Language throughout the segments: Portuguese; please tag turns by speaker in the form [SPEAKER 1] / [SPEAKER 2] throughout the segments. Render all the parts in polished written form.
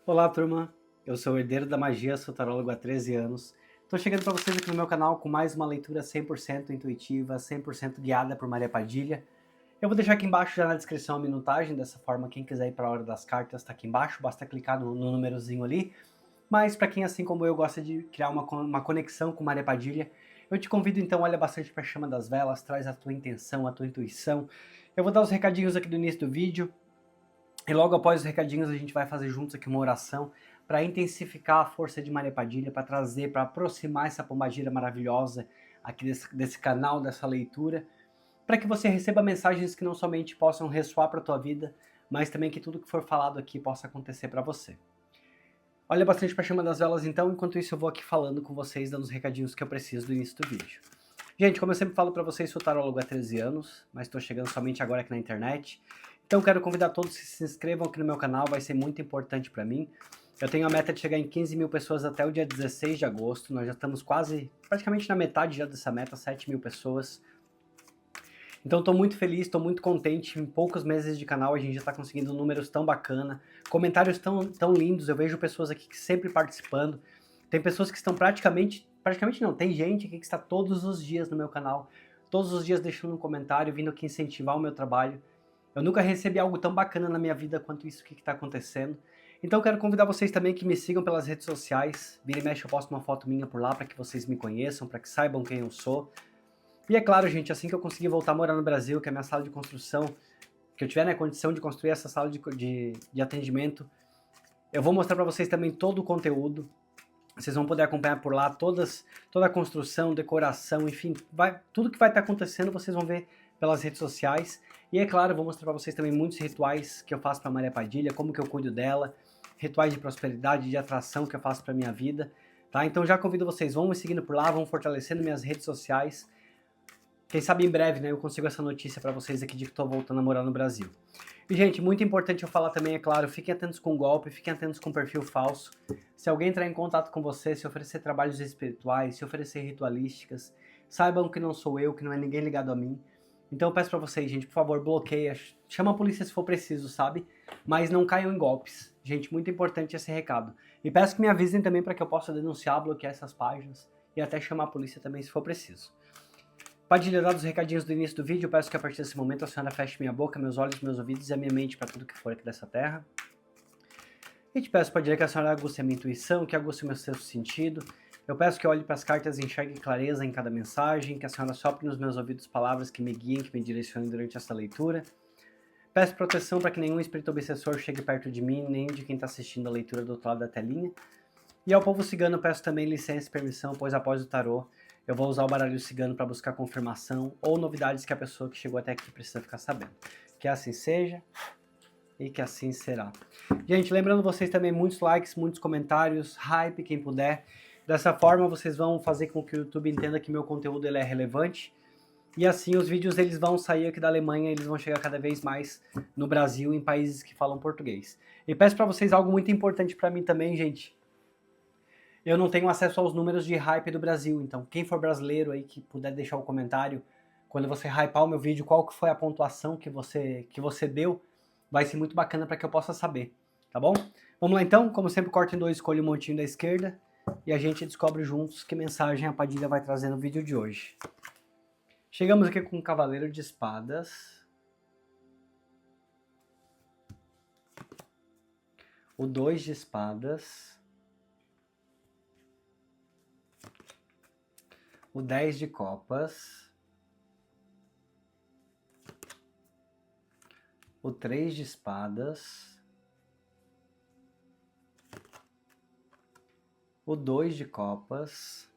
[SPEAKER 1] Olá, turma. Eu sou o herdeiro da magia, sou tarólogo há 13 anos. Estou chegando para vocês aqui no meu canal com mais uma leitura 100% intuitiva, 100% guiada por Maria Padilha. Eu vou deixar aqui embaixo já na descrição a minutagem, dessa forma quem quiser ir para a hora das cartas está aqui embaixo, basta clicar no númerozinho ali. Mas para quem, assim como eu, gosta de criar uma conexão com Maria Padilha, eu te convido então, olha bastante para a chama das velas, traz a tua intenção, a tua intuição. Eu vou dar os recadinhos aqui do início do vídeo. E logo após os recadinhos a gente vai fazer juntos aqui uma oração para intensificar a força de Maria Padilha, para trazer, para aproximar essa pombagira maravilhosa aqui desse canal, dessa leitura, para que você receba mensagens que não somente possam ressoar para a tua vida, mas também que tudo que for falado aqui possa acontecer para você. Olha bastante para a chama das velas então, enquanto isso eu vou aqui falando com vocês, dando os recadinhos que eu preciso do início do vídeo. Gente, como eu sempre falo para vocês, sou tarólogo há 13 anos, mas estou chegando somente agora aqui na internet. Então quero convidar todos que se inscrevam aqui no meu canal, vai ser muito importante para mim. Eu tenho a meta de chegar em 15 mil pessoas até o dia 16 de agosto, nós já estamos praticamente na metade já dessa meta, 7 mil pessoas. Então estou muito feliz, estou muito contente, em poucos meses de canal a gente já está conseguindo números tão bacana, comentários tão lindos, eu vejo pessoas aqui que sempre participando, tem pessoas que estão praticamente não, tem gente aqui que está todos os dias no meu canal, todos os dias deixando um comentário, vindo aqui incentivar o meu trabalho. Eu nunca recebi algo tão bacana na minha vida quanto isso que está acontecendo. Então eu quero convidar vocês também que me sigam pelas redes sociais, vira e mexe eu posto uma foto minha por lá para que vocês me conheçam, para que saibam quem eu sou. E é claro, gente, assim que eu conseguir voltar a morar no Brasil, que é a minha sala de construção, que eu tiver na condição de construir essa sala de atendimento, eu vou mostrar para vocês também todo o conteúdo. Vocês vão poder acompanhar por lá toda a construção, decoração, enfim, tudo que vai estar acontecendo vocês vão ver pelas redes sociais. E é claro, eu vou mostrar para vocês também muitos rituais que eu faço para Maria Padilha, como que eu cuido dela, rituais de prosperidade, de atração que eu faço para minha vida. Tá? Então já convido vocês, vão me seguindo por lá, vão fortalecendo minhas redes sociais. Quem sabe em breve, né, eu consigo essa notícia para vocês aqui de que estou voltando a morar no Brasil. E, gente, muito importante eu falar também, é claro, fiquem atentos com golpe, fiquem atentos com perfil falso. Se alguém entrar em contato com você, se oferecer trabalhos espirituais, se oferecer ritualísticas, saibam que não sou eu, que não é ninguém ligado a mim. Então eu peço para vocês, gente, por favor, bloqueia, chama a polícia se for preciso, sabe? Mas não caiam em golpes. Gente, muito importante esse recado. E peço que me avisem também para que eu possa denunciar, bloquear essas páginas e até chamar a polícia também se for preciso. Padilha, dados os recadinhos do início do vídeo, eu peço que a partir desse momento a senhora feche minha boca, meus olhos, meus ouvidos e a minha mente para tudo que for aqui dessa terra. E te peço, Padilha, que a senhora aguce a minha intuição, que aguce o meu sexto sentido. Eu peço que eu olhe para as cartas e enxergue clareza em cada mensagem, que a senhora sopre nos meus ouvidos palavras que me guiem, que me direcionem durante essa leitura. Peço proteção para que nenhum espírito obsessor chegue perto de mim, nem de quem está assistindo a leitura do outro lado da telinha. E ao povo cigano peço também licença e permissão, pois após o tarô eu vou usar o baralho cigano para buscar confirmação ou novidades que a pessoa que chegou até aqui precisa ficar sabendo. Que assim seja e que assim será. Gente, lembrando vocês também, muitos likes, muitos comentários, hype, quem puder. Dessa forma vocês vão fazer com que o YouTube entenda que meu conteúdo ele é relevante. E assim os vídeos eles vão sair aqui da Alemanha, eles vão chegar cada vez mais no Brasil, em países que falam português. E peço para vocês algo muito importante para mim também, gente. Eu não tenho acesso aos números de hype do Brasil, então quem for brasileiro aí que puder deixar o comentário, quando você hypar o meu vídeo, qual que foi a pontuação que você deu, vai ser muito bacana para que eu possa saber, tá bom? Vamos lá então, como sempre, corta em dois, escolha o montinho da esquerda e a gente descobre juntos que mensagem a Padilha vai trazer no vídeo de hoje. Chegamos aqui com o Cavaleiro de Espadas, o 2 de Espadas, o 10 de Copas, o 3 de Espadas, o 2 de Copas,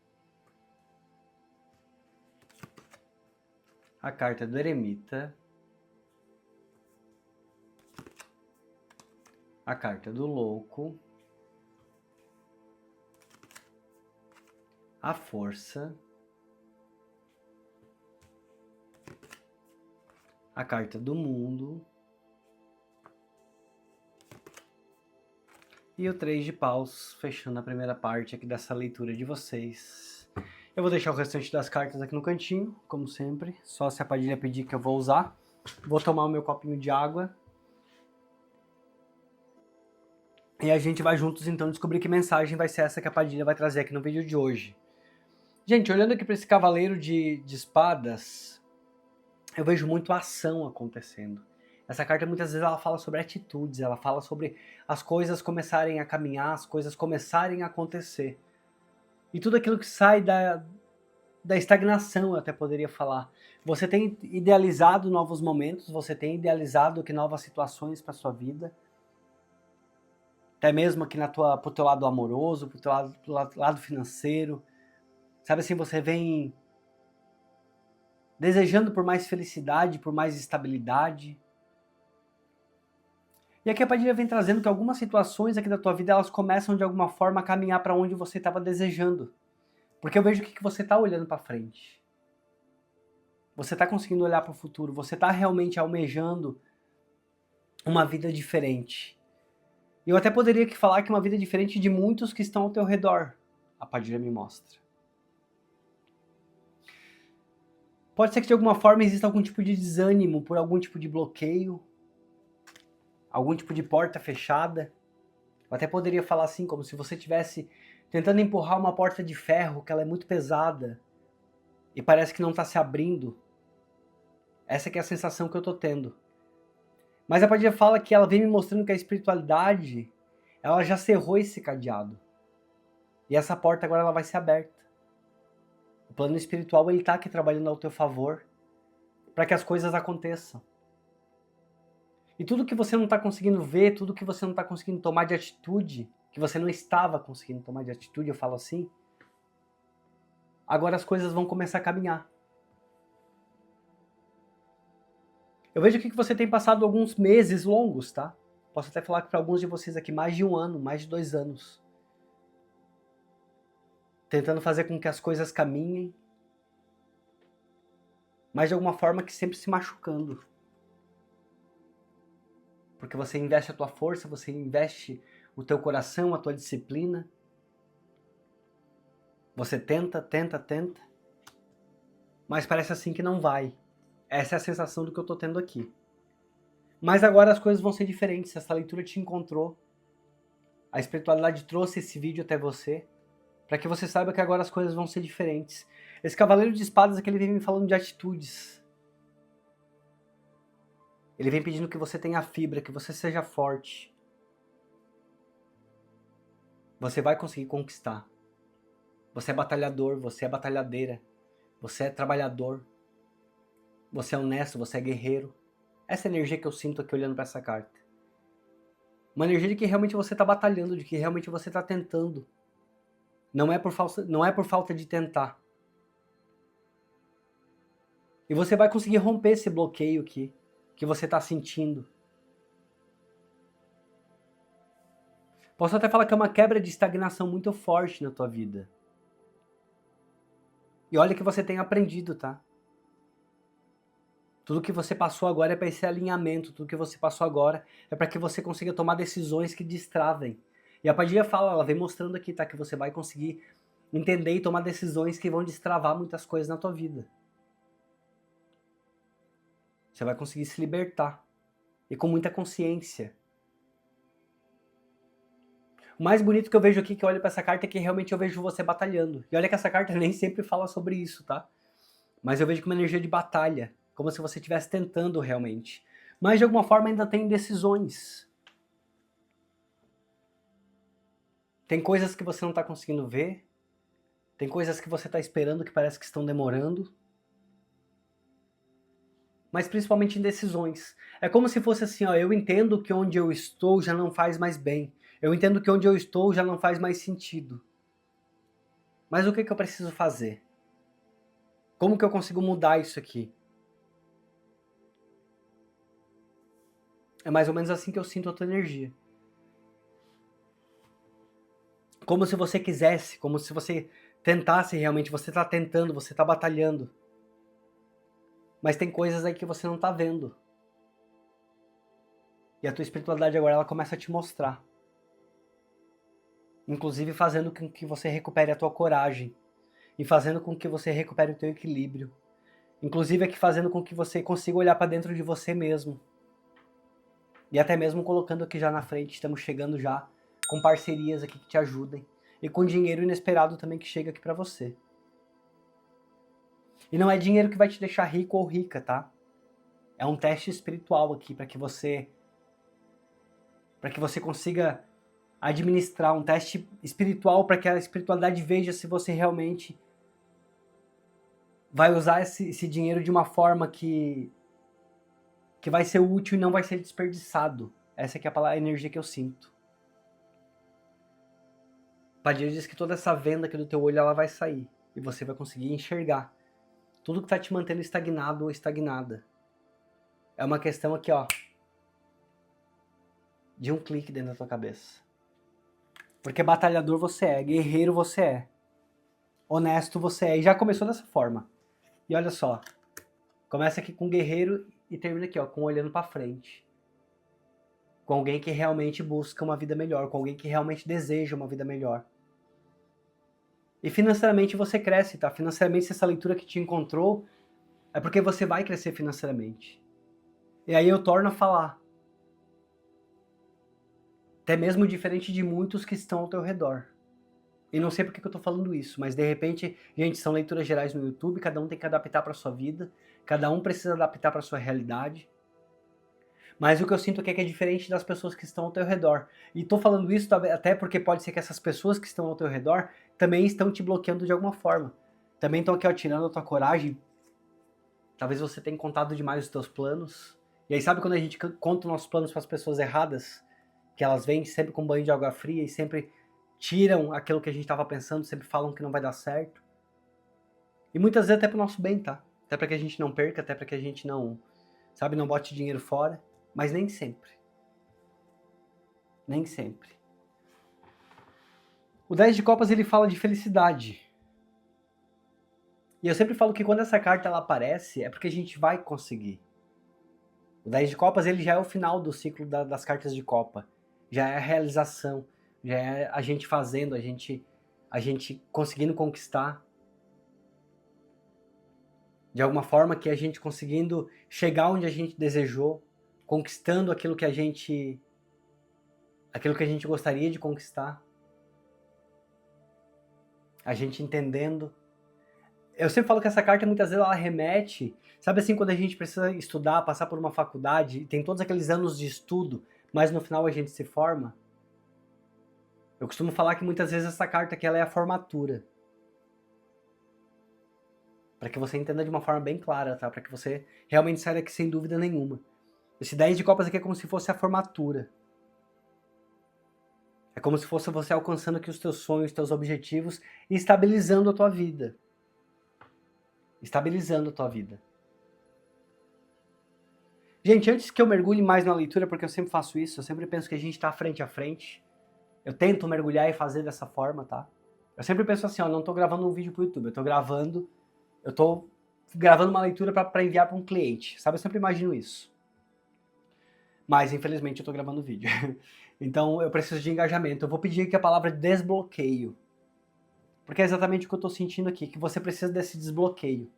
[SPEAKER 1] a carta do Eremita, a carta do Louco, a Força, a carta do Mundo e o 3 de Paus, fechando a primeira parte aqui dessa leitura de vocês. Eu vou deixar o restante das cartas aqui no cantinho, como sempre, só se a Padilha pedir que eu vou usar. Vou tomar o meu copinho de água. E a gente vai juntos então descobrir que mensagem vai ser essa que a Padilha vai trazer aqui no vídeo de hoje. Gente, olhando aqui para esse cavaleiro de espadas, eu vejo muito ação acontecendo. Essa carta muitas vezes ela fala sobre atitudes, ela fala sobre as coisas começarem a caminhar, as coisas começarem a acontecer. E tudo aquilo que sai da estagnação, eu até poderia falar. Você tem idealizado novos momentos, você tem idealizado que novas situações para sua vida. Até mesmo aqui pro teu lado amoroso, pro teu lado financeiro. Sabe assim, você vem desejando por mais felicidade, por mais estabilidade. E aqui a Padilha vem trazendo que algumas situações aqui da tua vida, elas começam de alguma forma a caminhar para onde você estava desejando. Porque eu vejo que você está olhando para frente. Você está conseguindo olhar para o futuro, você está realmente almejando uma vida diferente. E eu até poderia falar que uma vida diferente de muitos que estão ao teu redor, a Padilha me mostra. Pode ser que de alguma forma exista algum tipo de desânimo por algum tipo de bloqueio, algum tipo de porta fechada. Eu até poderia falar assim, como se você estivesse tentando empurrar uma porta de ferro, que ela é muito pesada, e parece que não está se abrindo. Essa que é a sensação que eu estou tendo. Mas a Padilha fala que ela vem me mostrando que a espiritualidade, ela já cerrou esse cadeado. E essa porta agora ela vai ser aberta. O plano espiritual ele está aqui trabalhando ao teu favor para que as coisas aconteçam. E tudo que você não está conseguindo ver, tudo que você não está conseguindo tomar de atitude, que você não estava conseguindo tomar de atitude, eu falo assim, agora as coisas vão começar a caminhar. Eu vejo aqui que você tem passado alguns meses longos, tá? Posso até falar que para alguns de vocês aqui mais de 1 ano, mais de 2 anos. Tentando fazer com que as coisas caminhem, mas de alguma forma que sempre se machucando. Porque você investe a tua força, você investe o teu coração, a tua disciplina. Você tenta, mas parece assim que não vai. Essa é a sensação do que eu tô tendo aqui. Mas agora as coisas vão ser diferentes, essa leitura te encontrou. A espiritualidade trouxe esse vídeo até você, para que você saiba que agora as coisas vão ser diferentes. Esse cavaleiro de espadas aqui, ele vem me falando de atitudes. Ele vem pedindo que você tenha fibra, que você seja forte. Você vai conseguir conquistar. Você é batalhador, você é batalhadeira. Você é trabalhador. Você é honesto, você é guerreiro. Essa energia que eu sinto aqui olhando para essa carta. Uma energia de que realmente você está batalhando, de que realmente você está tentando. Não é por falta de tentar. E você vai conseguir romper esse bloqueio aqui, que você está sentindo. Posso até falar que é uma quebra de estagnação muito forte na tua vida. E olha que você tem aprendido, tá? Tudo que você passou agora é para esse alinhamento, tudo que você passou agora é para que você consiga tomar decisões que destravem. E a Padilha fala, ela vem mostrando aqui, tá? Que você vai conseguir entender e tomar decisões que vão destravar muitas coisas na tua vida. Você vai conseguir se libertar. E com muita consciência. O mais bonito que eu vejo aqui, que eu olho para essa carta, é que realmente eu vejo você batalhando. E olha que essa carta nem sempre fala sobre isso, tá? Mas eu vejo com uma energia de batalha. Como se você estivesse tentando realmente. Mas de alguma forma ainda tem indecisões. Tem coisas que você não está conseguindo ver. Tem coisas que você está esperando que parece que estão demorando. Mas principalmente indecisões. É como se fosse assim, ó, eu entendo que onde eu estou já não faz mais bem. Eu entendo que onde eu estou já não faz mais sentido. Mas o que eu preciso fazer? Como que eu consigo mudar isso aqui? É mais ou menos assim que eu sinto a tua energia. Como se você quisesse, como se você tentasse realmente, você está tentando, você está batalhando. Mas tem coisas aí que você não está vendo. E a tua espiritualidade agora ela começa a te mostrar. Inclusive fazendo com que você recupere a tua coragem. E fazendo com que você recupere o teu equilíbrio. Inclusive aqui fazendo com que você consiga olhar para dentro de você mesmo. E até mesmo colocando aqui já na frente, estamos chegando já com parcerias aqui que te ajudem e com dinheiro inesperado também que chega aqui pra você. E não é dinheiro que vai te deixar rico ou rica, tá? É um teste espiritual aqui para que você consiga administrar, um teste espiritual para que a espiritualidade veja se você realmente vai usar esse dinheiro de uma forma que vai ser útil e não vai ser desperdiçado. Essa aqui é a energia que eu sinto. Padilha diz que toda essa venda aqui do teu olho ela vai sair e você vai conseguir enxergar tudo que está te mantendo estagnado ou estagnada. É uma questão aqui, ó, de um clique dentro da tua cabeça. Porque batalhador você é, guerreiro você é, honesto você é, e já começou dessa forma. E olha só, começa aqui com guerreiro e termina aqui, ó, com olhando pra frente. Com alguém que realmente busca uma vida melhor, com alguém que realmente deseja uma vida melhor. E financeiramente você cresce, tá? Financeiramente, se essa leitura que te encontrou, é porque você vai crescer financeiramente. E aí eu torno a falar. Até mesmo diferente de muitos que estão ao teu redor. E não sei por que eu tô falando isso, mas de repente, gente, são leituras gerais no YouTube, cada um tem que adaptar para sua vida, cada um precisa adaptar para sua realidade. Mas o que eu sinto aqui é que é diferente das pessoas que estão ao teu redor. E tô falando isso até porque pode ser que essas pessoas que estão ao teu redor também estão te bloqueando de alguma forma. Também estão aqui, ó, tirando a tua coragem. Talvez você tenha contado demais os teus planos. E aí sabe quando a gente conta os nossos planos para as pessoas erradas? Que elas vêm sempre com um banho de água fria e sempre tiram aquilo que a gente estava pensando, sempre falam que não vai dar certo. E muitas vezes até pro nosso bem, tá? Até para que a gente não perca, até para que a gente não, sabe, não bote dinheiro fora. Mas nem sempre. Nem sempre. O 10 de copas ele fala de felicidade. E eu sempre falo que quando essa carta ela aparece é porque a gente vai conseguir. O 10 de copas ele já é o final do ciclo das cartas de copa. Já é a realização. Já é a gente fazendo, a gente conseguindo conquistar. De alguma forma que a gente conseguindo chegar onde a gente desejou. Conquistando aquilo que a gente gostaria de conquistar. A gente entendendo. Eu sempre falo que essa carta muitas vezes ela remete, sabe assim, quando a gente precisa estudar, passar por uma faculdade, tem todos aqueles anos de estudo, mas no final a gente se forma? Eu costumo falar que muitas vezes essa carta aqui ela é a formatura. Para que você entenda de uma forma bem clara, tá? Para que você realmente saia daqui sem dúvida nenhuma. Esse 10 de copas aqui é como se fosse a formatura. É como se fosse você alcançando aqui os teus sonhos, os teus objetivos e estabilizando a tua vida. Estabilizando a tua vida. Gente, antes que eu mergulhe mais na leitura, porque eu sempre faço isso, eu sempre penso que a gente tá frente a frente. Eu tento mergulhar e fazer dessa forma, tá? Eu sempre penso assim, ó, não tô gravando um vídeo pro YouTube, eu tô gravando uma leitura para enviar para um cliente, sabe? Eu sempre imagino isso. Mas, infelizmente, eu tô gravando vídeo. Então, eu preciso de engajamento. Eu vou pedir aqui a palavra desbloqueio. Porque é exatamente o que eu tô sentindo aqui, que você precisa desse desbloqueio.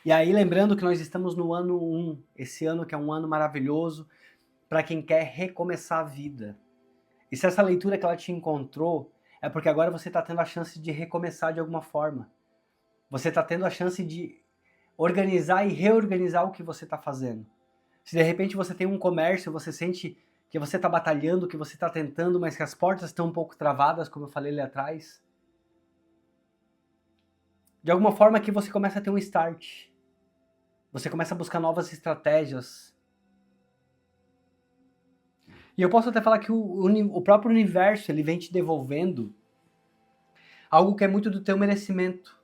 [SPEAKER 1] E aí, lembrando que nós estamos no ano 1, esse ano que é um ano maravilhoso para quem quer recomeçar a vida. E se essa leitura que ela te encontrou, é porque agora você está tendo a chance de recomeçar de alguma forma. Você está tendo a chance de organizar e reorganizar o que você está fazendo. Se de repente você tem um comércio, você sente que você está batalhando, que você está tentando, mas que as portas estão um pouco travadas, como eu falei ali atrás, de alguma forma que você começa a ter um start. Você começa a buscar novas estratégias. E eu posso até falar que o próprio universo ele vem te devolvendo algo que é muito do teu merecimento.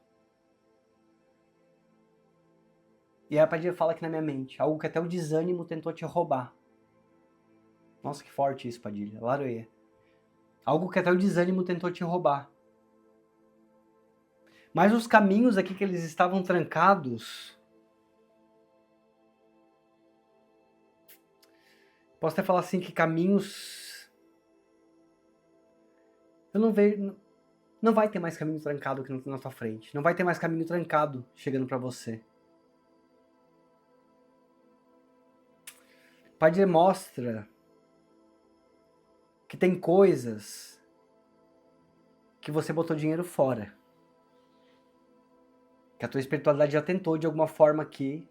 [SPEAKER 1] E aí a Padilha fala aqui na minha mente, algo que até o desânimo tentou te roubar. Nossa, que forte isso, Padilha. Laroia. Algo que até o desânimo tentou te roubar. Mas os caminhos aqui que eles estavam trancados... Posso até falar assim que caminhos... Eu não vejo... Não vai ter mais caminho trancado aqui na tua frente. Não vai ter mais caminho trancado chegando pra você. Padilha mostra que tem coisas que você botou dinheiro fora. Que a tua espiritualidade já tentou de alguma forma aqui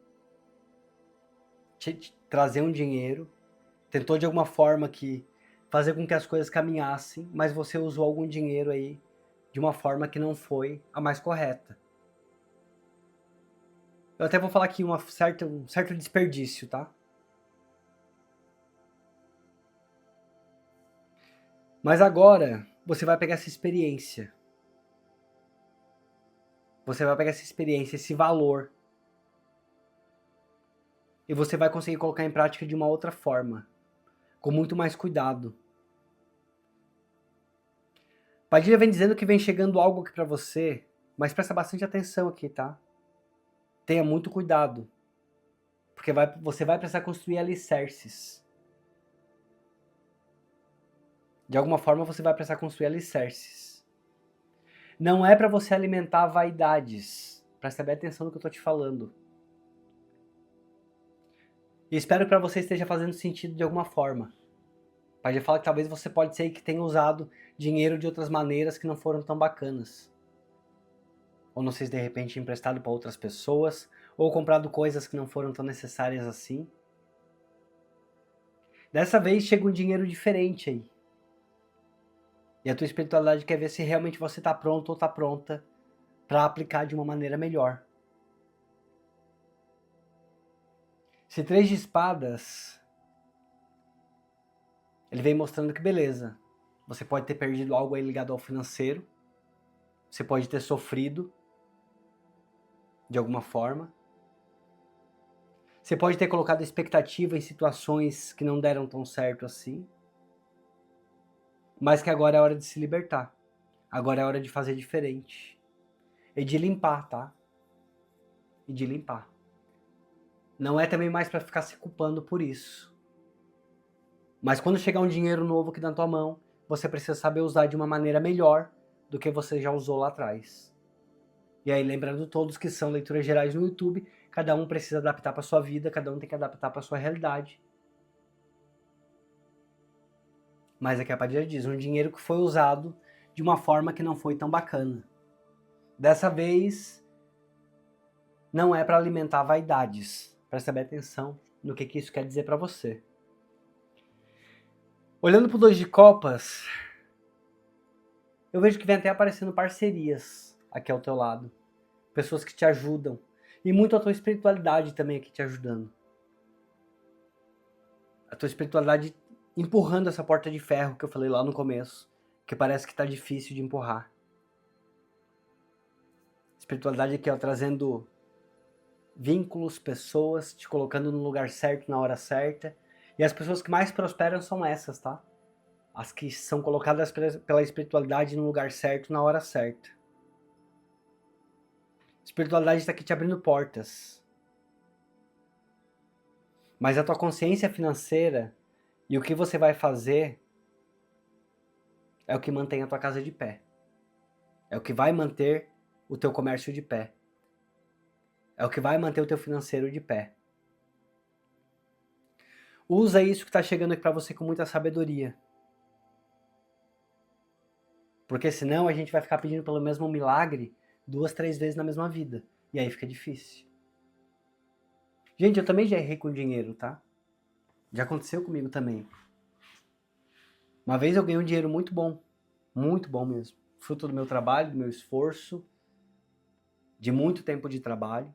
[SPEAKER 1] te trazer um dinheiro, tentou de alguma forma aqui fazer com que as coisas caminhassem, mas você usou algum dinheiro aí de uma forma que não foi a mais correta. Eu até vou falar aqui um certo desperdício, tá? Mas agora você vai pegar essa experiência. Você vai pegar essa experiência, esse valor. E você vai conseguir colocar em prática de uma outra forma. Com muito mais cuidado. Padilha vem dizendo que vem chegando algo aqui pra você, mas presta bastante atenção aqui, tá? Tenha muito cuidado. Porque você vai precisar construir alicerces. De alguma forma você vai precisar construir alicerces. Não é pra você alimentar vaidades. Presta bem atenção no que eu tô te falando. E espero que pra você esteja fazendo sentido de alguma forma. Padilha fala que talvez você pode ser que tenha usado dinheiro de outras maneiras que não foram tão bacanas. Ou não sei se de repente emprestado para outras pessoas, ou comprado coisas que não foram tão necessárias assim. Dessa vez chega um dinheiro diferente aí. E a tua espiritualidade quer ver se realmente você está pronto ou está pronta para aplicar de uma maneira melhor. Esse 3 de espadas, ele vem mostrando que beleza, você pode ter perdido algo aí ligado ao financeiro, você pode ter sofrido de alguma forma, você pode ter colocado expectativa em situações que não deram tão certo assim, mas que agora é hora de se libertar, agora é hora de fazer diferente, e de limpar, tá? E de limpar. Não é também mais para ficar se culpando por isso. Mas quando chegar um dinheiro novo aqui na tua mão, você precisa saber usar de uma maneira melhor do que você já usou lá atrás. E aí, lembrando todos que são leituras gerais no YouTube, cada um precisa adaptar para sua vida, cada um tem que adaptar para sua realidade. Mas aqui a Padilha diz, um dinheiro que foi usado de uma forma que não foi tão bacana. Dessa vez, não é para alimentar vaidades. Presta bem atenção no que isso quer dizer para você. Olhando pro 2 de copas, eu vejo que vem até aparecendo parcerias aqui ao teu lado. Pessoas que te ajudam. E muito a tua espiritualidade também aqui te ajudando. A tua espiritualidade empurrando essa porta de ferro que eu falei lá no começo. Que parece que tá difícil de empurrar. Espiritualidade aqui, ó, trazendo vínculos, pessoas, te colocando no lugar certo, na hora certa. E as pessoas que mais prosperam são essas, tá? As que são colocadas pela espiritualidade no lugar certo, na hora certa. A espiritualidade está aqui te abrindo portas. Mas a tua consciência financeira e o que você vai fazer é o que mantém a tua casa de pé. É o que vai manter o teu comércio de pé. É o que vai manter o teu financeiro de pé. Usa isso que está chegando aqui para você com muita sabedoria. Porque senão a gente vai ficar pedindo pelo mesmo milagre 2, 3 vezes na mesma vida. E aí fica difícil. Gente, eu também já errei com dinheiro, tá? Já aconteceu comigo também. Uma vez eu ganhei um dinheiro muito bom mesmo. Fruto do meu trabalho, do meu esforço, de muito tempo de trabalho.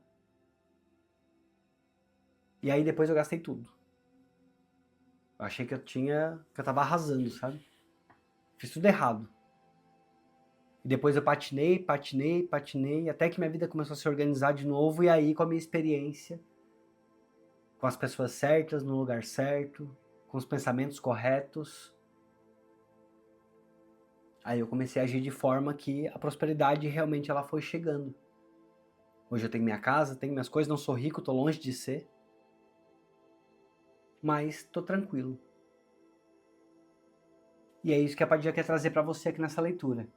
[SPEAKER 1] E aí depois eu gastei tudo. Eu achei que eu tava arrasando, sabe? Fiz tudo errado. E depois eu patinei, até que minha vida começou a se organizar de novo, e aí com a minha experiência, com as pessoas certas, no lugar certo, com os pensamentos corretos, aí eu comecei a agir de forma que a prosperidade realmente ela foi chegando. Hoje eu tenho minha casa, tenho minhas coisas, não sou rico, tô longe de ser, mas tô tranquilo. E é isso que a Padilha quer trazer para você aqui nessa leitura.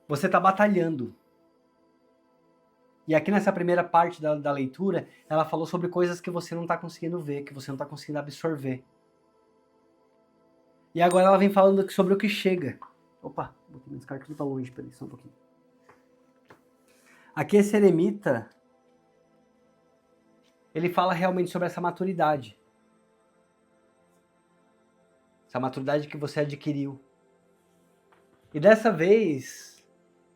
[SPEAKER 1] Você tá batalhando. E aqui nessa primeira parte da leitura, ela falou sobre coisas que você não tá conseguindo ver, que você não tá conseguindo absorver. E agora ela vem falando sobre o que chega. Opa, botei minhas cartas tudo pra longe, peraí, só um pouquinho. Aqui esse eremita, ele fala realmente sobre essa maturidade. Essa maturidade que você adquiriu. E dessa vez,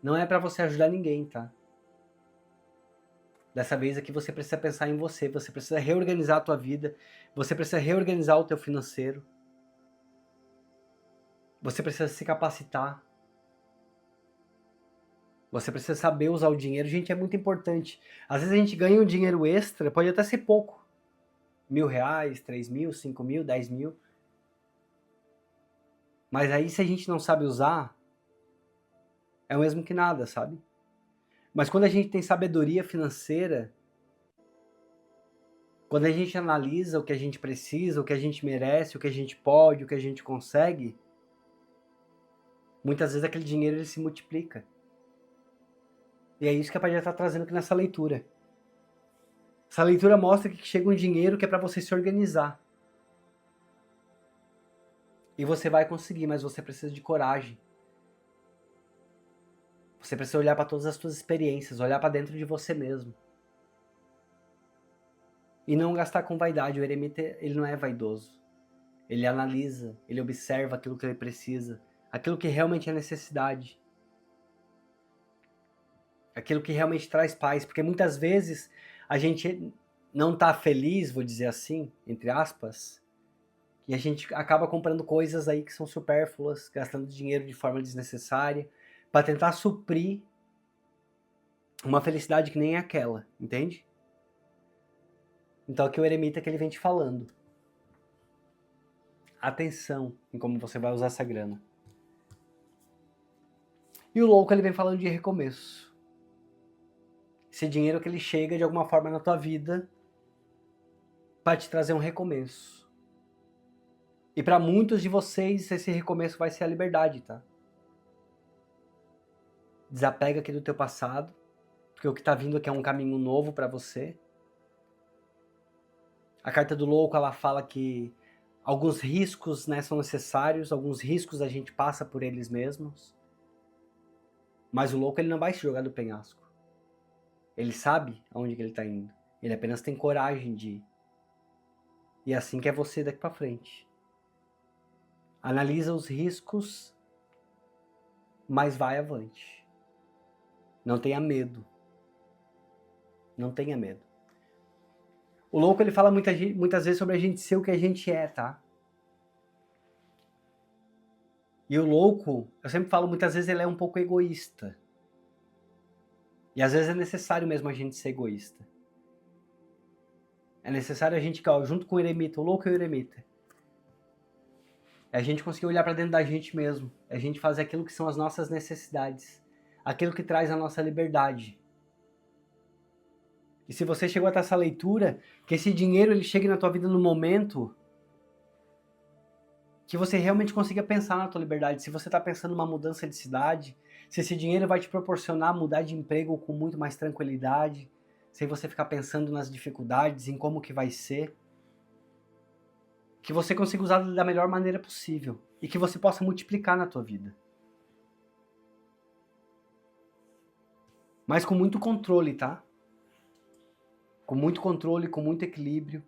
[SPEAKER 1] não é pra você ajudar ninguém, tá? Dessa vez aqui você precisa pensar em você, você precisa reorganizar a tua vida, você precisa reorganizar o teu financeiro. Você precisa se capacitar. Você precisa saber usar o dinheiro. Gente, é muito importante. Às vezes a gente ganha um dinheiro extra, pode até ser pouco. R$1.000, 3.000, 5.000, 10.000. Mas aí se a gente não sabe usar, é o mesmo que nada, sabe? Mas quando a gente tem sabedoria financeira, quando a gente analisa o que a gente precisa, o que a gente merece, o que a gente pode, o que a gente consegue, muitas vezes aquele dinheiro ele se multiplica. E é isso que a Padilha está trazendo aqui nessa leitura. Essa leitura mostra que chega um dinheiro que é para você se organizar. E você vai conseguir, mas você precisa de coragem. Você precisa olhar para todas as suas experiências, olhar para dentro de você mesmo. E não gastar com vaidade. O eremita, ele não é vaidoso. Ele analisa, ele observa aquilo que ele precisa, aquilo que realmente é necessidade. Aquilo que realmente traz paz. Porque muitas vezes a gente não está feliz, vou dizer assim, entre aspas, e a gente acaba comprando coisas aí que são supérfluas, gastando dinheiro de forma desnecessária, para tentar suprir uma felicidade que nem é aquela, entende? Então aqui o eremita que ele vem te falando. Atenção em como você vai usar essa grana. E o louco ele vem falando de recomeço. Esse dinheiro que ele chega de alguma forma na tua vida para te trazer um recomeço. E para muitos de vocês esse recomeço vai ser a liberdade, tá? Desapega aqui do teu passado, porque o que tá vindo aqui é um caminho novo para você. A carta do louco, ela fala que alguns riscos, né, são necessários, alguns riscos a gente passa por eles mesmos. Mas o louco ele não vai se jogar do penhasco. Ele sabe aonde que ele tá indo. Ele apenas tem coragem de ir. E é assim que é você daqui para frente. Analisa os riscos, mas vai avante. Não tenha medo. Não tenha medo. O louco ele fala muitas vezes sobre a gente ser o que a gente é, tá? E o louco, eu sempre falo, muitas vezes ele é um pouco egoísta. E às vezes é necessário mesmo a gente ser egoísta. É necessário a gente, junto com o eremita, o louco e o eremita, é a gente conseguir olhar para dentro da gente mesmo. É a gente fazer aquilo que são as nossas necessidades. Aquilo que traz a nossa liberdade. E se você chegou até essa leitura, que esse dinheiro ele chegue na tua vida no momento que você realmente consiga pensar na tua liberdade. Se você está pensando numa mudança de cidade, se esse dinheiro vai te proporcionar mudar de emprego com muito mais tranquilidade, sem você ficar pensando nas dificuldades, em como que vai ser, que você consiga usar da melhor maneira possível e que você possa multiplicar na tua vida. Mas com muito controle, tá? Com muito controle, com muito equilíbrio.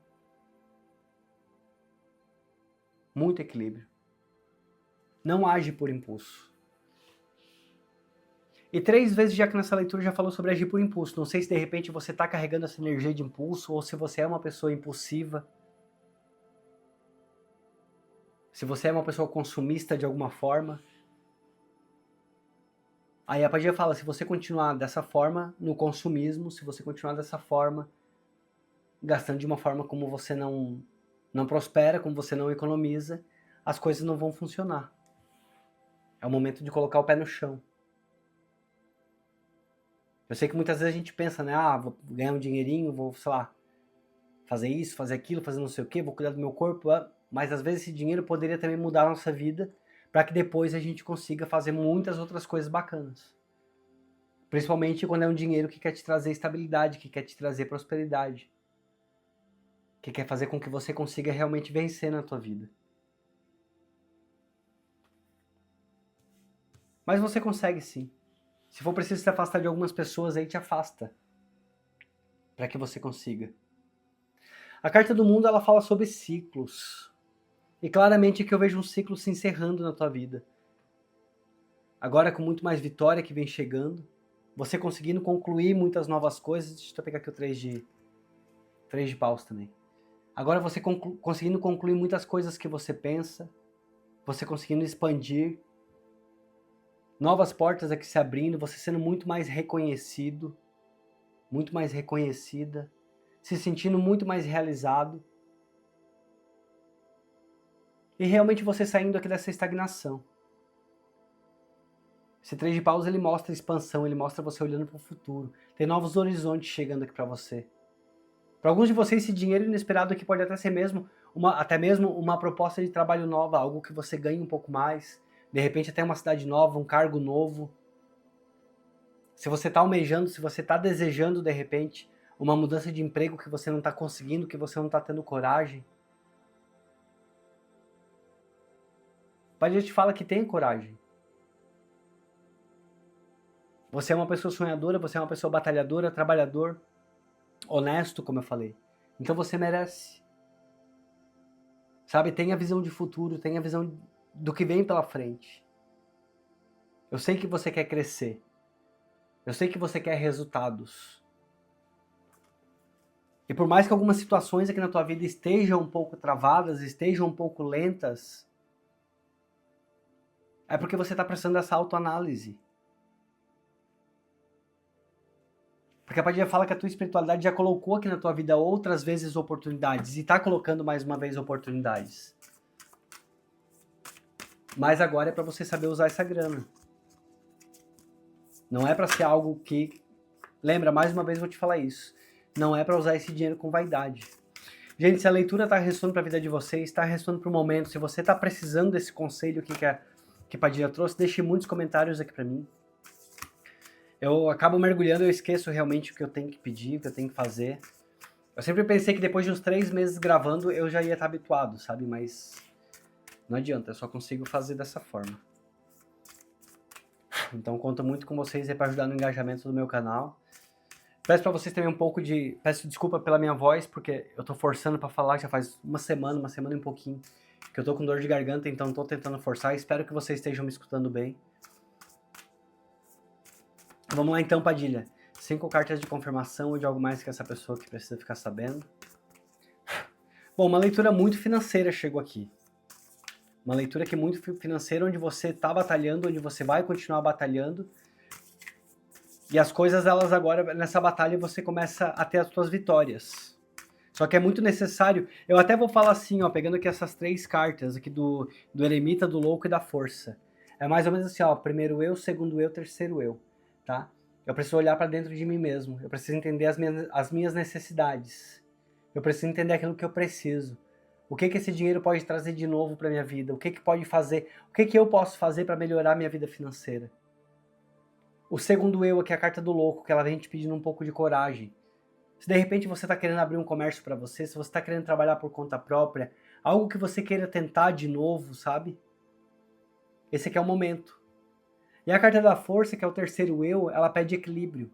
[SPEAKER 1] Muito equilíbrio. Não age por impulso. E 3 vezes já que nessa leitura já falou sobre agir por impulso. Não sei se de repente você está carregando essa energia de impulso ou se você é uma pessoa impulsiva. Se você é uma pessoa consumista de alguma forma. Aí a Padilha fala, se você continuar dessa forma no consumismo, se você continuar dessa forma, gastando de uma forma como você não prospera, como você não economiza, as coisas não vão funcionar. É o momento de colocar o pé no chão. Eu sei que muitas vezes a gente pensa, né? Ah, vou ganhar um dinheirinho, vou, sei lá, fazer isso, fazer aquilo, fazer não sei o quê, vou cuidar do meu corpo. Mas às vezes esse dinheiro poderia também mudar a nossa vida para que depois a gente consiga fazer muitas outras coisas bacanas. Principalmente quando é um dinheiro que quer te trazer estabilidade, que quer te trazer prosperidade. Que quer fazer com que você consiga realmente vencer na tua vida. Mas você consegue sim. Se for preciso se afastar de algumas pessoas, aí te afasta. Para que você consiga. A carta do mundo, ela fala sobre ciclos. E claramente aqui eu vejo um ciclo se encerrando na tua vida. Agora com muito mais vitória que vem chegando. Você conseguindo concluir muitas novas coisas. Deixa eu pegar aqui o 3 de paus também. Agora você conseguindo concluir muitas coisas que você pensa. Você conseguindo expandir. Novas portas aqui se abrindo. Você sendo muito mais reconhecido. Muito mais reconhecida. Se sentindo muito mais realizado. E realmente você saindo aqui dessa estagnação. Esse 3 de paus, ele mostra expansão, ele mostra você olhando para o futuro. Tem novos horizontes chegando aqui para você. Para alguns de vocês, esse dinheiro inesperado aqui pode até ser até mesmo uma proposta de trabalho nova, algo que você ganhe um pouco mais. De repente até uma cidade nova, um cargo novo. Se você está almejando, se você está desejando, de repente, uma mudança de emprego que você não está conseguindo, que você não está tendo coragem. O Pai de Deus te fala que tenha coragem. Você é uma pessoa sonhadora, você é uma pessoa batalhadora, trabalhador, honesto, como eu falei. Então você merece. Sabe, tenha visão de futuro, tenha visão do que vem pela frente. Eu sei que você quer crescer. Eu sei que você quer resultados. E por mais que algumas situações aqui na tua vida estejam um pouco travadas, estejam um pouco lentas, é porque você está precisando dessa autoanálise. Porque a Padilha fala que a tua espiritualidade já colocou aqui na tua vida outras vezes oportunidades e está colocando mais uma vez oportunidades. Mas agora é para você saber usar essa grana. Não é para ser algo que... Lembra, mais uma vez eu vou te falar isso. Não é para usar esse dinheiro com vaidade. Gente, se a leitura está ressoando para a vida de vocês, está ressoando para o momento, se você está precisando desse conselho aqui que a Padilha trouxe, deixe muitos comentários aqui para mim. Eu acabo mergulhando, eu esqueço realmente o que eu tenho que pedir, o que eu tenho que fazer. Eu sempre pensei que depois de uns 3 meses gravando, eu já ia estar habituado, sabe? Mas não adianta, eu só consigo fazer dessa forma. Então conto muito com vocês aí para ajudar no engajamento do meu canal. Peço para vocês também peço desculpa pela minha voz, porque eu tô forçando para falar, já faz uma semana e um pouquinho, que eu tô com dor de garganta, então tô tentando forçar. Espero que vocês estejam me escutando bem. Vamos lá então, Padilha. 5 cartas de confirmação ou de algo mais que essa pessoa que precisa ficar sabendo. Bom, uma leitura muito financeira chegou aqui. Uma leitura que é muito financeira, onde você está batalhando, onde você vai continuar batalhando. E as coisas, elas agora, nessa batalha, você começa a ter as suas vitórias. Só que é muito necessário... Eu até vou falar assim, ó, pegando aqui essas 3 cartas aqui do Eremita, do Louco e da Força. É mais ou menos assim, ó, primeiro eu, segundo eu, terceiro eu. Tá? Eu preciso olhar para dentro de mim mesmo. Eu preciso entender as minhas necessidades. Eu preciso entender aquilo que eu preciso. O que esse dinheiro pode trazer de novo para minha vida? O que pode fazer? O que eu posso fazer para melhorar minha vida financeira? O segundo eu aqui é a carta do louco, que ela vem te pedindo um pouco de coragem. Se de repente você está querendo abrir um comércio para você, se você está querendo trabalhar por conta própria, algo que você queira tentar de novo, sabe? Esse aqui é o momento. E a carta da força, que é o terceiro eu, ela pede equilíbrio.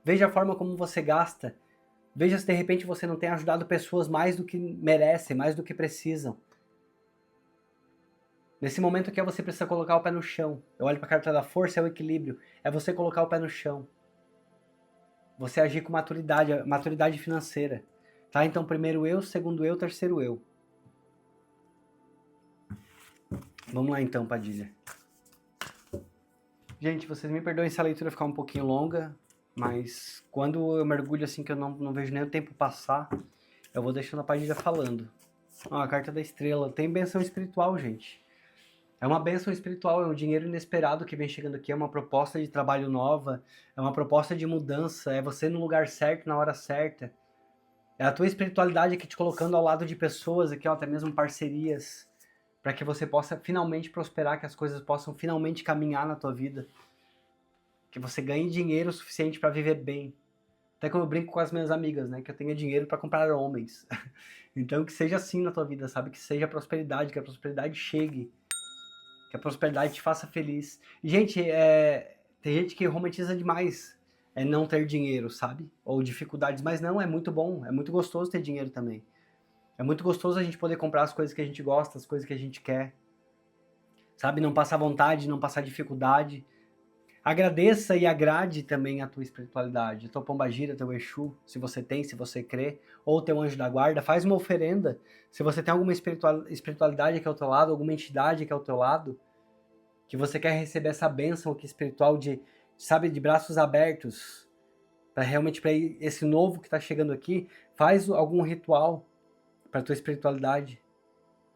[SPEAKER 1] Veja a forma como você gasta. Veja se de repente você não tem ajudado pessoas mais do que merecem, mais do que precisam. Nesse momento aqui você precisa colocar o pé no chão. Eu olho para a carta da força, é o equilíbrio. É você colocar o pé no chão. Você agir com maturidade financeira. Tá? Então primeiro eu, segundo eu, terceiro eu. Vamos lá então, Padilha. Gente, vocês me perdoem se a leitura ficar um pouquinho longa, mas quando eu mergulho assim que eu não vejo nem o tempo passar, eu vou deixando a Padilha falando. Ó, a carta da estrela. Tem benção espiritual, gente. É uma benção espiritual, é um dinheiro inesperado que vem chegando aqui, é uma proposta de trabalho nova, é uma proposta de mudança, é você no lugar certo, na hora certa. É a tua espiritualidade aqui te colocando ao lado de pessoas aqui, ó, até mesmo parcerias, para que você possa finalmente prosperar, que as coisas possam finalmente caminhar na tua vida. Que você ganhe dinheiro suficiente para viver bem. Até como eu brinco com as minhas amigas, né, que eu tenha dinheiro para comprar homens. Então que seja assim na tua vida, sabe? Que seja prosperidade, que a prosperidade chegue. Que a prosperidade te faça feliz. E, gente, tem gente que romantiza demais não ter dinheiro, sabe? Ou dificuldades, mas não, é muito bom, é muito gostoso ter dinheiro também. É muito gostoso a gente poder comprar as coisas que a gente gosta, as coisas que a gente quer. Sabe? Não passar vontade, não passar dificuldade. Agradeça e agrade também a tua espiritualidade, a tua pombagira, teu Exu, se você tem, se você crê, ou teu anjo da guarda, faz uma oferenda. Se você tem alguma espiritualidade aqui ao teu lado, alguma entidade aqui ao teu lado, que você quer receber essa bênção aqui espiritual sabe, de braços abertos, para realmente para esse novo que está chegando aqui, faz algum ritual para tua espiritualidade,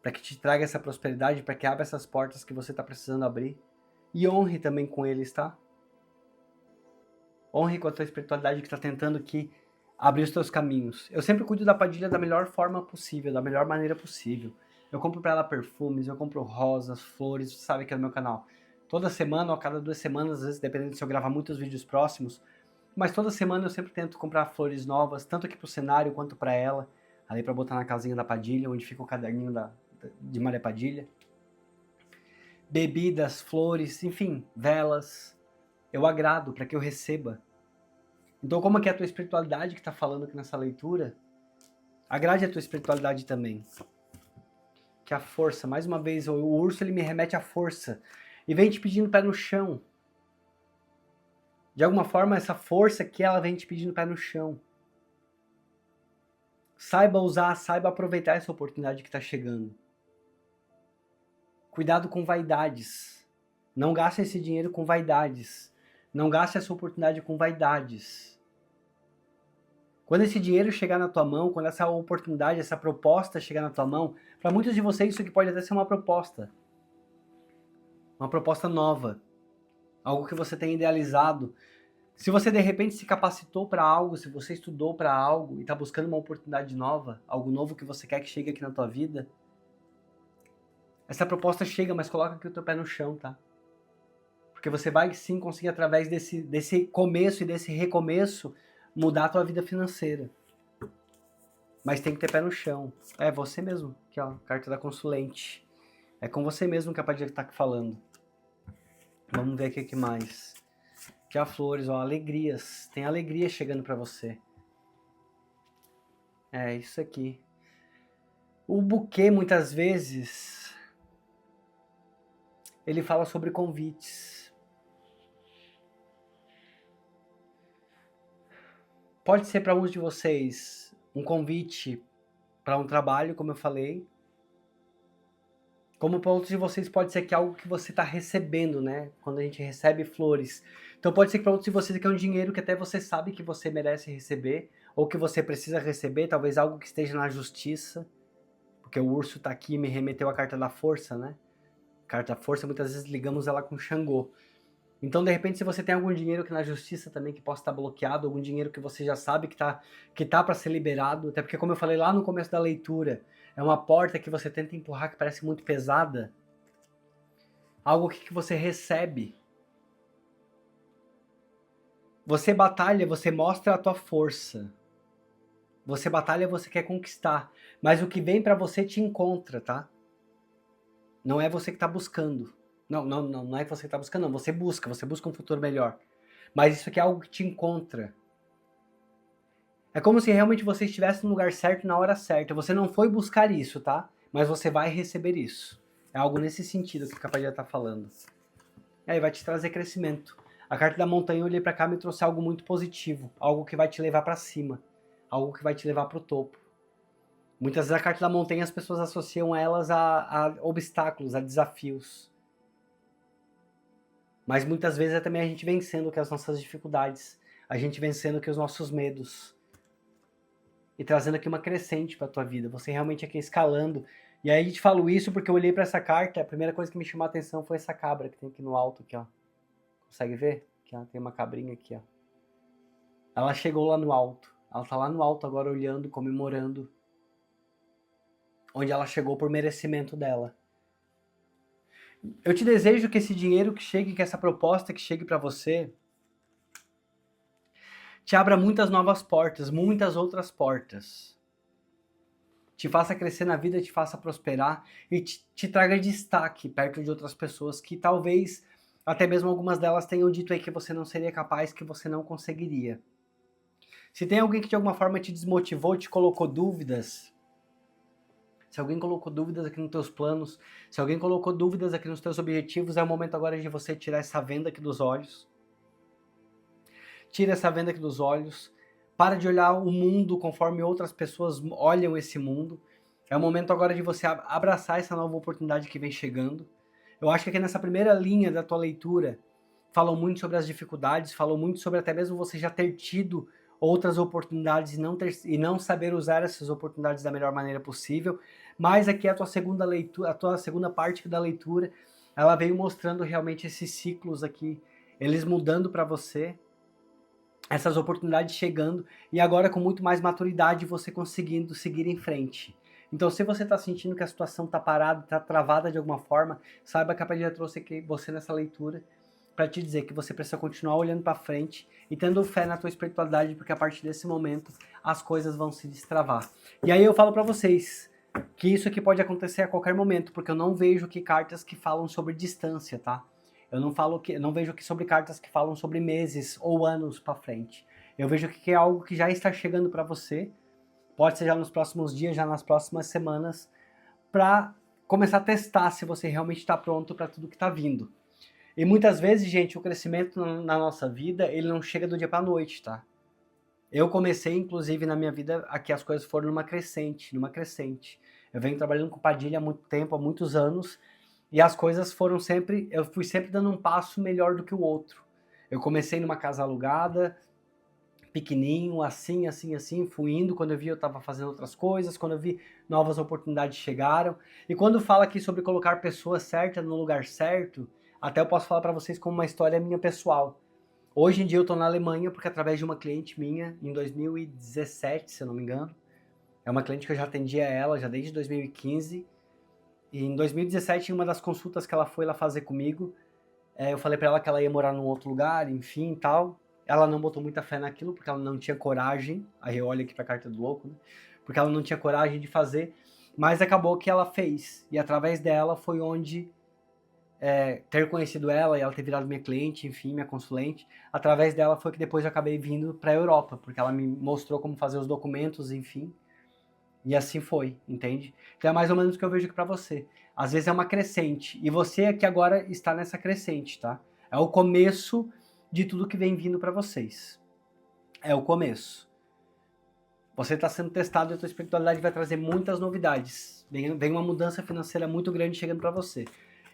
[SPEAKER 1] para que te traga essa prosperidade, para que abra essas portas que você está precisando abrir. E honre também com eles, tá? Honre com a tua espiritualidade que está tentando aqui abrir os teus caminhos. Eu sempre cuido da Padilha da melhor forma possível, da melhor maneira possível. Eu compro para ela perfumes, eu compro rosas, flores, você sabe que é no meu canal. Toda semana ou a cada 2 semanas, às vezes, dependendo se eu gravar muitos vídeos próximos, mas toda semana eu sempre tento comprar flores novas, tanto aqui pro cenário quanto para ela, ali para botar na casinha da Padilha, onde fica o caderninho de Maria Padilha. Bebidas, flores, enfim, velas. Eu agrado para que eu receba. Então, como é que é a tua espiritualidade que está falando aqui nessa leitura? Agrade a tua espiritualidade também. Que a força, mais uma vez, o urso ele me remete à força. E vem te pedindo pé no chão. De alguma forma, essa força aqui, ela vem te pedindo pé no chão. Saiba usar, saiba aproveitar essa oportunidade que está chegando. Cuidado com vaidades. Não gaste esse dinheiro com vaidades. Não gaste essa oportunidade com vaidades. Quando esse dinheiro chegar na tua mão, quando essa oportunidade, essa proposta chegar na tua mão, para muitos de vocês isso aqui pode até ser uma proposta. Uma proposta nova. Algo que você tem idealizado. Se você de repente se capacitou para algo, se você estudou para algo e está buscando uma oportunidade nova, algo novo que você quer que chegue aqui na tua vida, essa proposta chega, mas coloca aqui o teu pé no chão, tá? Porque você vai sim conseguir, através desse começo e desse recomeço, mudar a tua vida financeira. Mas tem que ter pé no chão. É você mesmo, aqui ó, carta da consulente. É com você mesmo que a Padilha tá falando. Vamos ver aqui o que mais. Aqui a flores, ó, alegrias. Tem alegria chegando pra você. É, isso aqui. O buquê, muitas vezes, ele fala sobre convites. Pode ser para alguns de vocês um convite para um trabalho, como eu falei. Como para outros de vocês pode ser que é algo que você está recebendo, né? Quando a gente recebe flores. Então pode ser que para outros de vocês que é um dinheiro que até você sabe que você merece receber, ou que você precisa receber, talvez algo que esteja na justiça. Porque o urso está aqui e me remeteu à carta da força, né? Carta da força, muitas vezes ligamos ela com Xangô. Então, de repente, se você tem algum dinheiro que na justiça também que possa estar bloqueado, algum dinheiro que você já sabe que tá para ser liberado, até porque, como eu falei lá no começo da leitura, é uma porta que você tenta empurrar que parece muito pesada, algo que você recebe. Você batalha, você mostra a tua força. Você batalha, você quer conquistar, mas o que vem para você te encontra, tá? Não é você que tá buscando. Não é que você está buscando, não. Você busca um futuro melhor. Mas isso aqui é algo que te encontra. É como se realmente você estivesse no lugar certo na hora certa. Você não foi buscar isso, tá? Mas você vai receber isso. É algo nesse sentido que a Padilha está falando. E aí vai te trazer crescimento. A carta da montanha, eu olhei para cá e me trouxe algo muito positivo. Algo que vai te levar para cima. Algo que vai te levar para o topo. Muitas vezes a carta da montanha as pessoas associam elas a obstáculos, a desafios. Mas muitas vezes é também a gente vencendo que as nossas dificuldades, a gente vencendo que os nossos medos e trazendo aqui uma crescente para a tua vida. Você realmente aqui escalando. E aí a gente falo isso porque eu olhei para essa carta, a primeira coisa que me chamou a atenção foi essa cabra que tem aqui no alto, aqui, ó. Consegue ver? Aqui, ó, tem uma cabrinha aqui, ó. Ela chegou lá no alto. Ela tá lá no alto agora olhando, comemorando. Onde ela chegou por merecimento dela. Eu te desejo que esse dinheiro que chegue, que essa proposta que chegue para você, te abra muitas novas portas, muitas outras portas. te faça crescer na vida, te faça prosperar e te traga destaque perto de outras pessoas que talvez, até mesmo algumas delas tenham dito aí que você não seria capaz, que você não conseguiria. Se tem alguém que de alguma forma te desmotivou, te colocou dúvidas, se alguém colocou dúvidas aqui nos teus planos, se alguém colocou dúvidas aqui nos teus objetivos, é o momento agora de você tirar essa venda aqui dos olhos. Tira essa venda aqui dos olhos. Para de olhar o mundo conforme outras pessoas olham esse mundo. É o momento agora de você abraçar essa nova oportunidade que vem chegando. Eu acho que aqui nessa primeira linha da tua leitura, falou muito sobre as dificuldades, falou muito sobre até mesmo você já ter tido outras oportunidades e não saber usar essas oportunidades da melhor maneira possível. Mas aqui a tua segunda leitura, a tua segunda parte da leitura, ela veio mostrando realmente esses ciclos aqui, eles mudando para você, essas oportunidades chegando e agora com muito mais maturidade você conseguindo seguir em frente. Então, se você está sentindo que a situação está parada, está travada de alguma forma, saiba que a Padilha trouxe aqui você nessa leitura para te dizer que você precisa continuar olhando para frente e tendo fé na tua espiritualidade, porque a partir desse momento as coisas vão se destravar. E aí eu falo para vocês que isso aqui pode acontecer a qualquer momento, porque eu não vejo aqui cartas que falam sobre distância, tá? Eu não vejo aqui sobre cartas que falam sobre meses ou anos para frente. Eu vejo que é algo que já está chegando para você, pode ser já nos próximos dias, já nas próximas semanas, para começar a testar se você realmente está pronto para tudo que está vindo. E muitas vezes, gente, o crescimento na nossa vida, ele não chega do dia para a noite, tá? Eu comecei, inclusive, na minha vida, aqui as coisas foram numa crescente. Eu venho trabalhando com Padilha há muito tempo, há muitos anos, e as coisas foram sempre, eu fui sempre dando um passo melhor do que o outro. Eu comecei numa casa alugada, pequenininho, assim, fui indo, quando eu vi eu estava fazendo outras coisas, quando eu vi novas oportunidades chegaram, e quando fala aqui sobre colocar pessoas certas no lugar certo, até eu posso falar para vocês como uma história minha pessoal. Hoje em dia eu estou na Alemanha porque através de uma cliente minha, em 2017, se eu não me engano, é uma cliente que eu já atendia ela já desde 2015, e em 2017, em uma das consultas que ela foi lá fazer comigo, eu falei para ela que ela ia morar num outro lugar, enfim, tal. Ela não botou muita fé naquilo, porque ela não tinha coragem, aí eu olho aqui pra carta do louco, né? Porque ela não tinha coragem de fazer, mas acabou que ela fez, e através dela foi onde ter conhecido ela e ela ter virado minha cliente, enfim, minha consulente, através dela foi que depois eu acabei vindo para a Europa, porque ela me mostrou como fazer os documentos, enfim, e assim foi, entende? Então é mais ou menos o que eu vejo aqui para você. Às vezes é uma crescente, e você aqui agora está nessa crescente, tá? É o começo de tudo que vem vindo para vocês. É o começo. Você está sendo testado e a tua espiritualidade vai trazer muitas novidades. Vem uma mudança financeira muito grande chegando para você.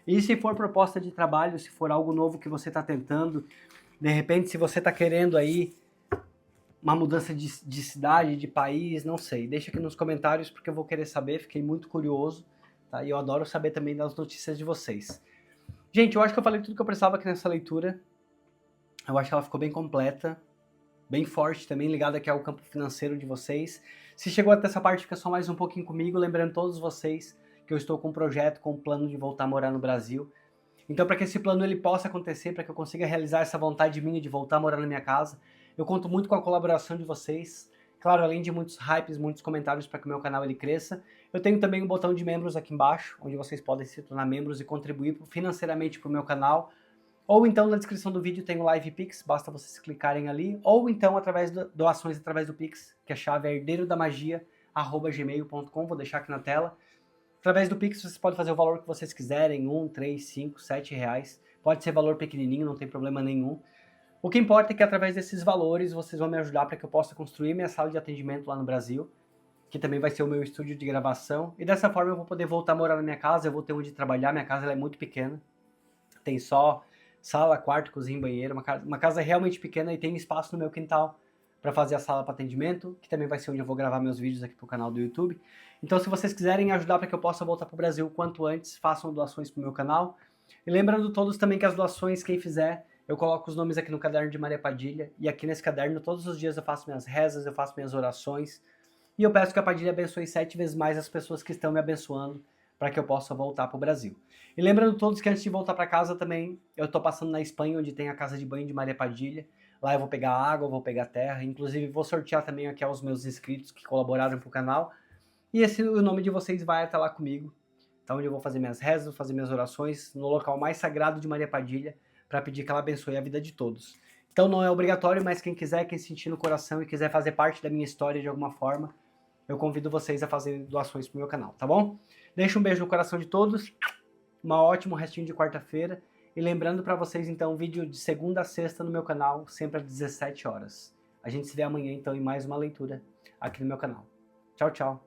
[SPEAKER 1] E se for proposta de trabalho, se for algo novo que você está tentando, de repente, se você está querendo aí uma mudança de cidade, de país, não sei. Deixa aqui nos comentários porque eu vou querer saber, fiquei muito curioso. Tá? E eu adoro saber também das notícias de vocês. Gente, eu acho que eu falei tudo que eu precisava aqui nessa leitura. Eu acho que ela ficou bem completa, bem forte também, ligada aqui ao campo financeiro de vocês. Se chegou até essa parte, fica só mais um pouquinho comigo, lembrando todos vocês que eu estou com um projeto, com um plano de voltar a morar no Brasil. Então, para que esse plano ele possa acontecer, para que eu consiga realizar essa vontade minha de voltar a morar na minha casa, eu conto muito com a colaboração de vocês. Claro, além de muitos hypes, muitos comentários para que o meu canal ele cresça, eu tenho também um botão de membros aqui embaixo, onde vocês podem se tornar membros e contribuir financeiramente para o meu canal. Ou então na descrição do vídeo tem o Live Pix, basta vocês clicarem ali, ou então através de doações através do Pix, que a chave é herdeirodamagia@gmail.com, vou deixar aqui na tela. Através do Pix vocês podem fazer o valor que vocês quiserem, 1, 3, 5, 7 reais. Pode ser valor pequenininho, não tem problema nenhum. O que importa é que através desses valores vocês vão me ajudar para que eu possa construir minha sala de atendimento lá no Brasil, que também vai ser o meu estúdio de gravação. E dessa forma eu vou poder voltar a morar na minha casa, eu vou ter onde trabalhar, minha casa ela é muito pequena. Tem só sala, quarto, cozinha e banheiro, uma casa realmente pequena e tem espaço no meu quintal para fazer a sala para atendimento, que também vai ser onde eu vou gravar meus vídeos aqui pro canal do YouTube. Então, se vocês quiserem ajudar para que eu possa voltar pro Brasil o quanto antes, façam doações pro meu canal. E lembrando todos também que as doações, quem fizer, eu coloco os nomes aqui no caderno de Maria Padilha, e aqui nesse caderno todos os dias eu faço minhas rezas, eu faço minhas orações, e eu peço que a Padilha abençoe 7 vezes mais as pessoas que estão me abençoando, para que eu possa voltar pro Brasil. E lembrando todos que antes de voltar para casa também, eu tô passando na Espanha, onde tem a casa de banho de Maria Padilha. Lá eu vou pegar água, vou pegar terra, inclusive vou sortear também aqui aos meus inscritos que colaboraram pro canal. E o nome de vocês vai até lá comigo, tá? Onde eu vou fazer minhas rezas, vou fazer minhas orações no local mais sagrado de Maria Padilha, para pedir que ela abençoe a vida de todos. Então não é obrigatório, mas quem quiser, quem sentir no coração e quiser fazer parte da minha história de alguma forma, eu convido vocês a fazer doações pro meu canal, tá bom? Deixa um beijo no coração de todos, um ótimo restinho de quarta-feira, e lembrando para vocês então, vídeo de segunda a sexta no meu canal, sempre às 17 horas. A gente se vê amanhã então em mais uma leitura aqui no meu canal. Tchau, tchau!